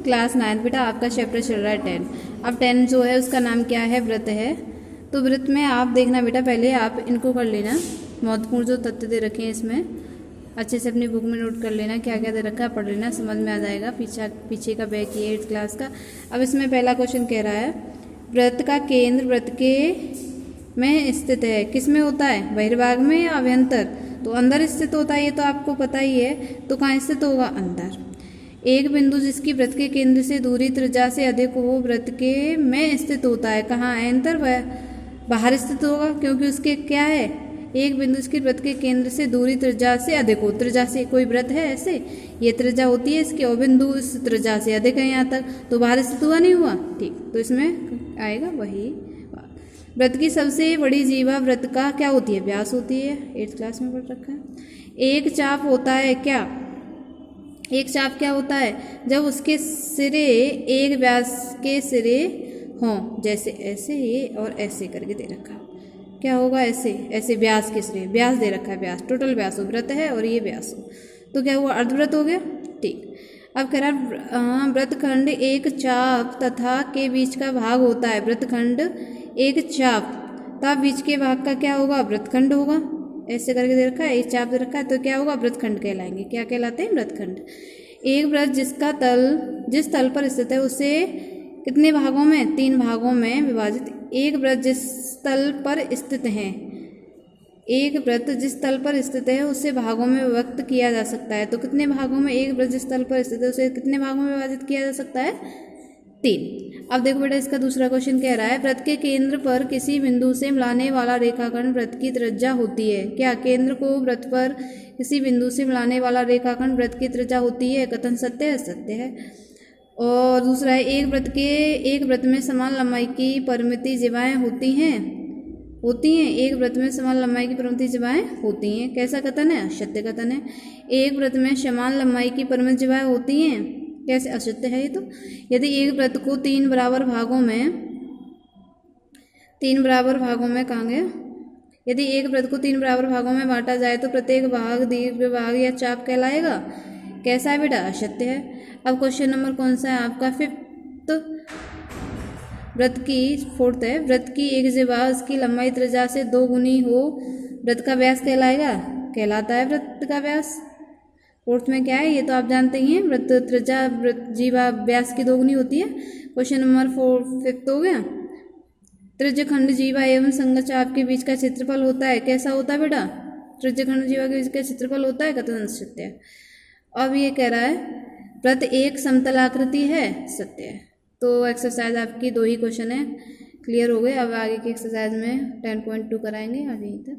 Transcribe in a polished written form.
Class 9 बेटा, आपका chapter चल रहा है 10। अब 10 जो है उसका नाम क्या है, व्रत है। तो व्रत में आप देखना बेटा, पहले आप इनको कर लेना, महत्वपूर्ण जो तथ्य दे रखे हैं इसमें अच्छे से अपनी बुक में नोट कर लेना, क्या क्या दे रखा है पढ़ लेना, समझ में आ जाएगा। पीछे का बैक ये 8th क्लास का। अब इसमें पहला क्वेश्चन कह रहा है, व्रत का केंद्र व्रत के में स्थित है, किस में होता है, बहिर्भाग में या अभ्यंतर? तो अंदर स्थित होता है, ये तो आपको पता ही है। तो कहाँ स्थित होगा, अंदर। एक बिंदु जिसकी व्रत के केंद्र से दूरी त्रिज्या से अधिक हो व्रत के में स्थित होता है, कहाँ, अंदर व बाहर स्थित होगा, क्योंकि उसके क्या है, एक बिंदु इसकी व्रत के केंद्र से दूरी त्रिज्या से अधिक हो। त्रिज्या से कोई व्रत है ऐसे, ये त्रिज्या होती है इसकी, और बिंदु इस त्रिज्या से अधिक है यहाँ तक, तो बाहर स्थित हुआ नहीं हुआ, ठीक। तो इसमें आएगा वही। व्रत की सबसे बड़ी जीवा व्रत का क्या होती है, व्यास होती है, 8th क्लास में पढ़ रखा है। एक चाप होता है क्या, एक चाप क्या होता है, जब उसके सिरे एक व्यास के सिरे हों, जैसे ऐसे ये और ऐसे करके दे रखा है, क्या होगा, ऐसे ऐसे व्यास के सिरे, व्यास दे रखा है, व्यास टोटल व्यास हो, व्रत है और ये व्यास हो, तो क्या हुआ, अर्धव्रत हो गया, ठीक। अब कह रहा व्रतखंड एक चाप तथा के बीच का भाग होता है, व्रतखंड एक चाप तथा बीच के भाग का क्या होगा, व्रतखंड होगा, ऐसे करके दे रखा है, एक चाप दे रखा है, तो क्या होगा, व्रतखंड कहलाएंगे। क्या कहलाते हैं, व्रतखंड। एक व्रत जिसका तल जिस तल पर स्थित है उसे कितने भागों में, 3 भागों में विभाजित। एक व्रत जिस तल पर स्थित है, एक व्रत जिस तल पर स्थित है उसे भागों में विभक्त किया जा सकता है, तो कितने भागों में, एक व्रत जिस तल पर स्थित है उसे कितने भागों में विभाजित किया जा सकता है, 3। अब देखो बेटा, इसका दूसरा क्वेश्चन कह रहा है, व्रत के केंद्र पर किसी बिंदु से मिलाने वाला रेखाखंड व्रत की त्रिज्या होती है, क्या केंद्र को व्रत पर किसी बिंदु से मिलाने वाला रेखाखंड व्रत की त्रिज्या होती है, कथन सत्य है, सत्य है। और दूसरा है, एक व्रत में समान लंबाई की परिमिति जिवाएं होती हैं, एक व्रत में समान लंबाई की परिमित जिवाएं होती हैं, कैसा कथन है, असत्य कथन है। एक व्रत में समान लंबाई की परिमित जिवाएं होती हैं, कैसे, असत्य है ये तो। यदि एक व्रत को 3 बराबर भागों में कहाँ गया, यदि एक व्रत को 3 बराबर भागों में बांटा जाए तो प्रत्येक भाग दीर्घ भाग या चाप कहलाएगा, कैसा है बेटा, असत्य है। अब क्वेश्चन नंबर कौन सा है आपका, 5th फोर्थ है, व्रत की एक जिवा उसकी लंबाई त्रिज्या से 2 गुनी हो, व्रत का व्यास कहलाएगा, कहलाता है व्रत का व्यास। 4th में क्या है, ये तो आप जानते ही हैं, व्रत त्रिज्या व्रत जीवा व्यास की 2 गुनी होती है। क्वेश्चन नंबर 5th हो गया, त्रिज्यखंड जीवा एवं संगत चाप के बीच का क्षेत्रफल होता है, कैसा होता है बेटा, त्रिज्यखंड जीवा के बीच का क्षेत्रफल होता है, कथन सत्य है। अब ये कह रहा है व्रत एक समतलाकृति है, सत्य है। तो एक्सरसाइज आपकी 2 ही क्वेश्चन है, क्लियर हो गए। अब आगे की एक्सरसाइज में 10.2 कराएंगे, आज यहीं तक।